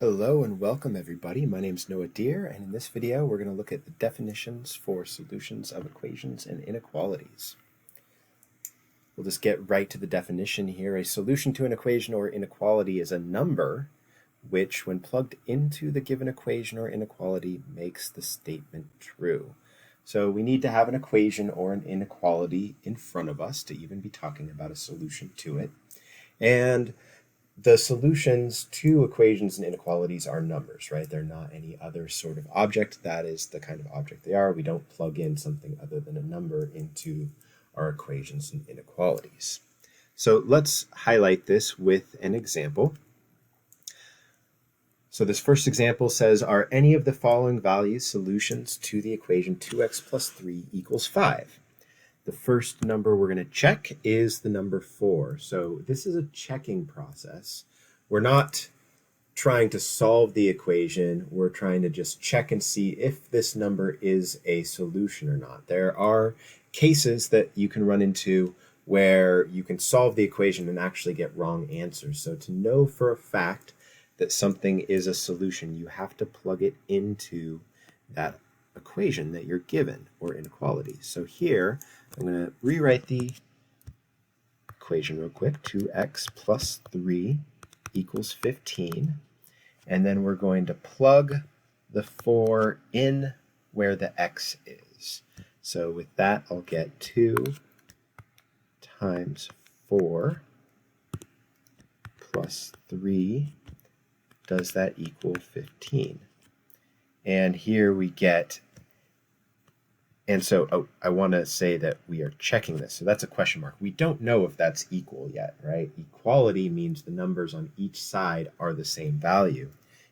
Hello and welcome everybody. My name is Noah Deer, and in this video we're going to look at the definitions for solutions of equations and inequalities. We'll just get right to the definition here. A solution to an equation or inequality is a number which, when plugged into the given equation or inequality, makes the statement true. So we need to have an equation or an inequality in front of us to even be talking about a solution to it. And the solutions to equations and inequalities are numbers, right? They're not any other sort of object. That is the kind of object they are. We don't plug in something other than a number into our equations and inequalities. So let's highlight this with an example. So this first example says, are any of the following values solutions to the equation 2x plus 3 equals 5? The first number we're going to check is the number 4. So this is a checking process. We're not trying to solve the equation. We're trying to just check and see if this number is a solution or not. There are cases that you can run into where you can solve the equation and actually get wrong answers. So to know for a fact that something is a solution, you have to plug it into that equation that you're given, or inequality. So here, I'm going to rewrite the equation real quick. 2x plus 3 equals 15. And then we're going to plug the 4 in where the x is. So with that, I'll get 2 times 4 plus 3. Does that equal 15? And here we get, and so I want to say that we are checking this. So that's a question mark. We don't know if that's equal yet, right? Equality means the numbers on each side are the same value,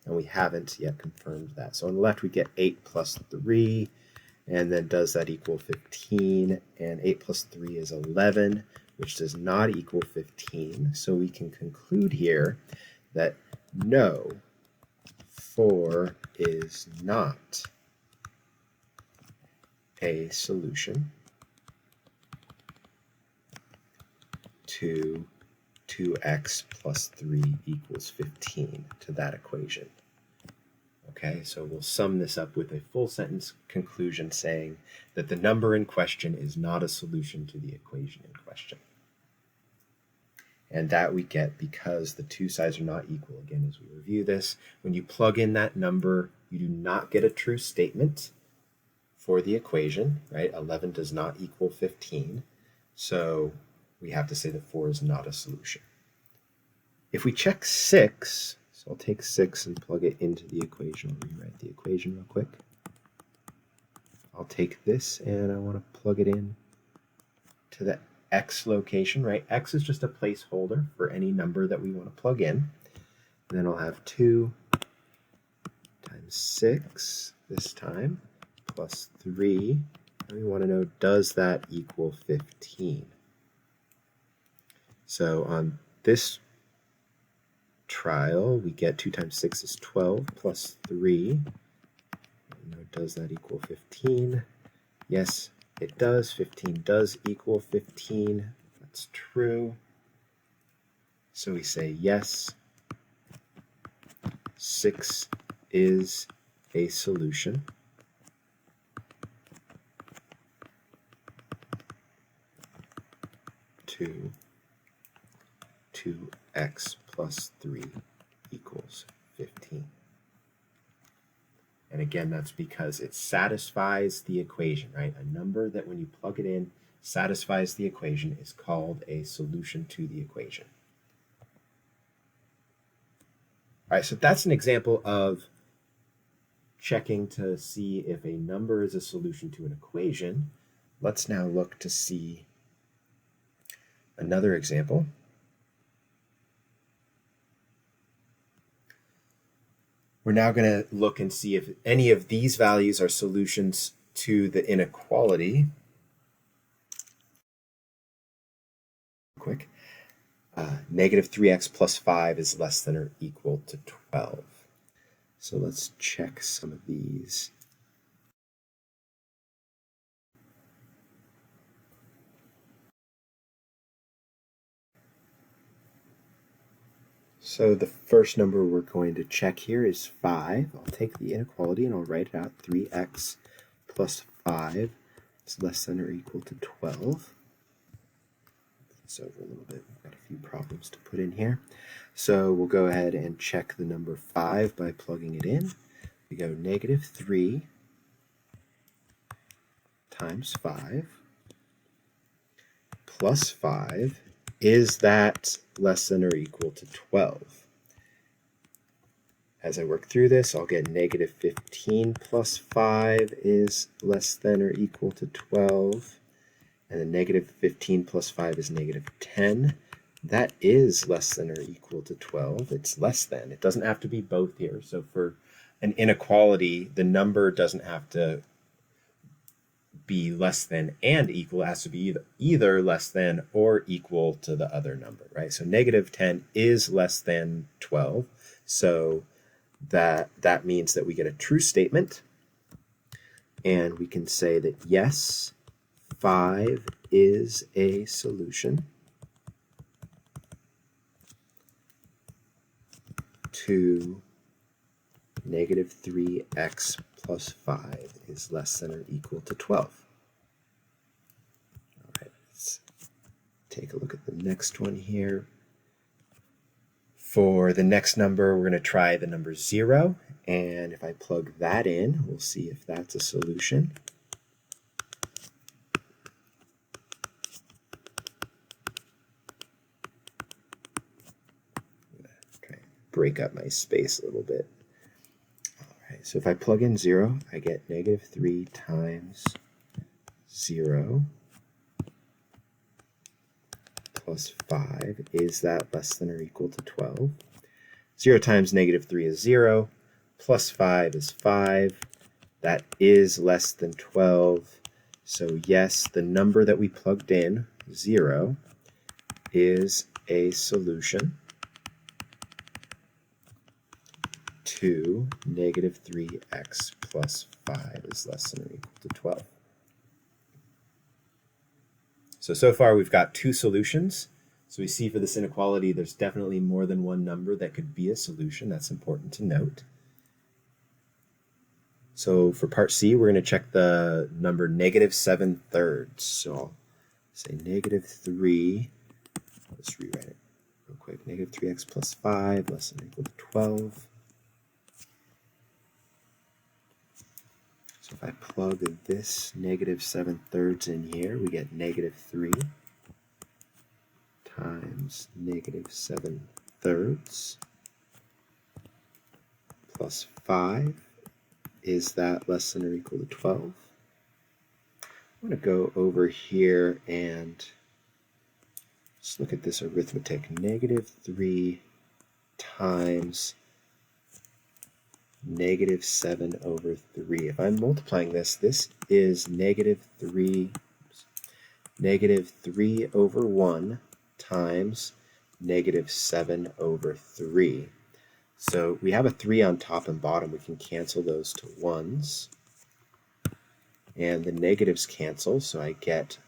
and we haven't yet confirmed that. So on the left, we get 8 plus 3, and then does that equal 15? And 8 plus 3 is 11, which does not equal 15. So we can conclude here that no, 4 is not a solution to 2x plus 3 equals 15 to that equation. Okay, so we'll sum this up with a full sentence conclusion saying that the number in question is not a solution to the equation in question. And that we get because the two sides are not equal. Again, as we review this, when you plug in that number, you do not get a true statement for the equation, right? 11 does not equal 15. So we have to say that 4 is not a solution. If we check 6, so I'll take 6 and plug it into the equation. I'll rewrite the equation real quick. I'll take this and I want to plug it in to the x location, right? X is just a placeholder for any number that we want to plug in. And then I'll have 2 times 6 this time plus 3. And we want to know, does that equal 15? So on this trial, we get 2 times 6 is 12 plus 3. Now, does that equal 15? Yes, it does. 15 does equal 15. That's true. So we say yes, 6 is a solution to 2x plus 3 equals 15. And again, that's because it satisfies the equation, right? A number that when you plug it in satisfies the equation is called a solution to the equation. All right, so that's an example of checking to see if a number is a solution to an equation. Let's now look to see another example. We're now going to look and see if any of these values are solutions to the inequality. Quick. Negative 3x plus 5 is less than or equal to 12. So let's check some of these. So the first number we're going to check here is 5. I'll take the inequality and I'll write it out. 3x plus 5 is less than or equal to 12. It's over a little bit. We've got a few problems to put in here. So we'll go ahead and check the number 5 by plugging it in. We go negative 3 times 5 plus 5. Is that less than or equal to 12? As I work through this, I'll get negative 15 plus 5 is less than or equal to 12. And then negative 15 plus 5 is negative 10. That is less than or equal to 12. It's less than. It doesn't have to be both here. So for an inequality, the number doesn't have to be less than and equal. It has to be either less than or equal to the other number, right? So negative 10 is less than 12. So that means that we get a true statement. And we can say that yes, 5 is a solution to negative 3x plus 5 is less than or equal to 12. All right, let's take a look at the next one here. For the next number, we're going to try the number 0. And if I plug that in, we'll see if that's a solution. I'm going to try and break up my space a little bit. So if I plug in 0, I get negative 3 times 0 plus 5. Is that less than or equal to 12? 0 times negative 3 is 0, plus 5 is 5. That is less than 12. So yes, the number that we plugged in, 0, is a solution to negative 3x plus 5 is less than or equal to 12. So far we've got 2 solutions. So we see for this inequality there's definitely more than one number that could be a solution. That's important to note. So for part C, we're going to check the number negative 7/3. So I'll say negative 3. I'll just rewrite it real quick. Negative 3x plus 5 less than or equal to 12. So if I plug this negative 7/3 in here, we get negative 3 times negative 7/3 plus 5. Is that less than or equal to 12? I'm going to go over here and just look at this arithmetic. Negative 3 times negative 7/3. If I'm multiplying this, this is negative 3 over 1 times negative 7/3. So we have a 3 on top and bottom. We can cancel those to 1s. And the negatives cancel, so I get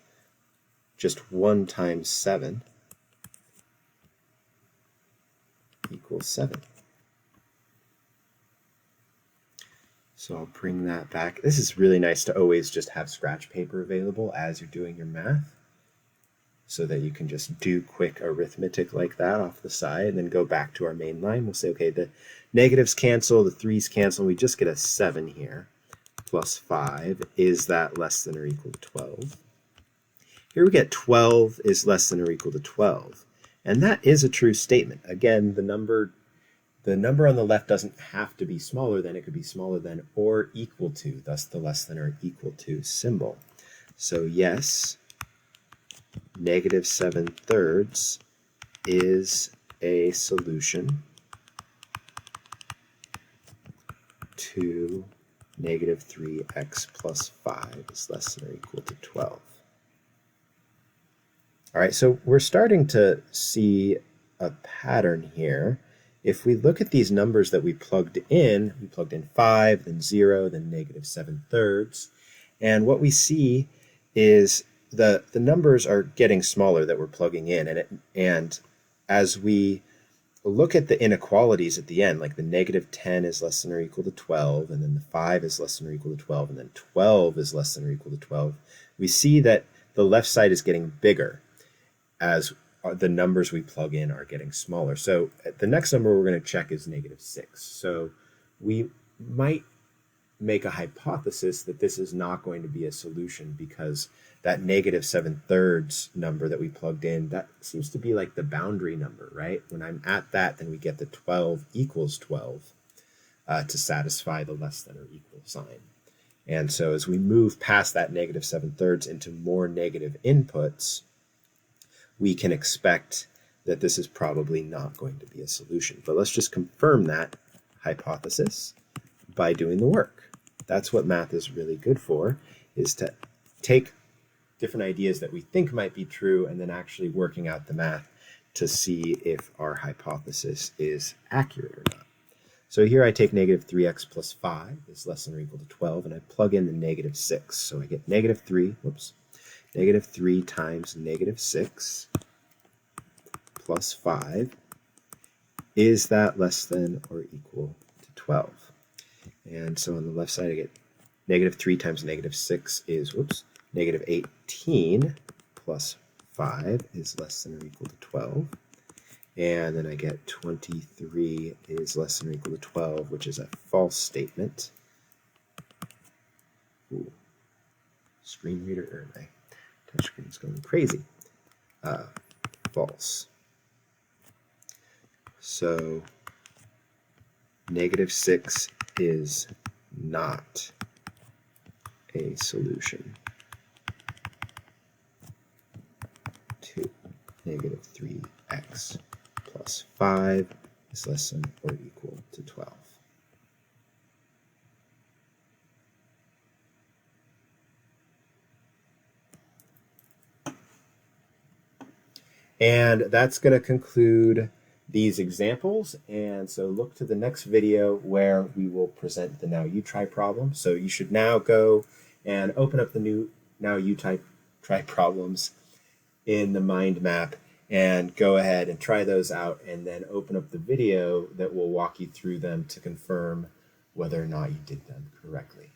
just 1 times 7 equals 7. So I'll bring that back. This is really nice to always just have scratch paper available as you're doing your math, so that you can just do quick arithmetic like that off the side and then go back to our main line. We'll say, okay, the negatives cancel, the 3's cancel, we just get a 7 here, plus 5. Is that less than or equal to 12? Here we get 12 is less than or equal to 12. And that is a true statement. Again, the number on the left doesn't have to be smaller than. It could be smaller than or equal to, thus the less than or equal to symbol. So yes, negative 7/3 is a solution to negative 3x plus 5 is less than or equal to 12. All right, so we're starting to see a pattern here. If we look at these numbers that we plugged in 5, then 0, then negative 7/3, and what we see is the numbers are getting smaller that we're plugging in, and as we look at the inequalities at the end, like the negative 10 is less than or equal to 12, and then the 5 is less than or equal to 12, and then 12 is less than or equal to 12, we see that the left side is getting bigger as the numbers we plug in are getting smaller. So the next number we're going to check is negative 6. So we might make a hypothesis that this is not going to be a solution because that negative 7/3 number that we plugged in, that seems to be like the boundary number, right? When I'm at that, then we get the 12 equals 12 to satisfy the less than or equal sign. And so as we move past that negative 7/3 into more negative inputs, we can expect that this is probably not going to be a solution. But let's just confirm that hypothesis by doing the work. That's what math is really good for, is to take different ideas that we think might be true and then actually working out the math to see if our hypothesis is accurate or not. So here I take negative 3x plus 5 is less than or equal to 12, and I plug in the negative 6. So I get negative 3 times negative 6 plus 5. Is that less than or equal to 12? And so on the left side, I get negative 3 times negative 6 is, negative 18 plus 5 is less than or equal to 12. And then I get 23 is less than or equal to 12, which is a false statement. Ooh. Screen reader, or my touch screen is going crazy. False. So negative 6 is not a solution to negative 3x plus 5 is less than or equal to 12. And that's going to conclude these examples. And so look to the next video where we will present the Now You Try problem. So you should now go and open up the new Now You Try problems in the mind map and go ahead and try those out, and then open up the video that will walk you through them to confirm whether or not you did them correctly.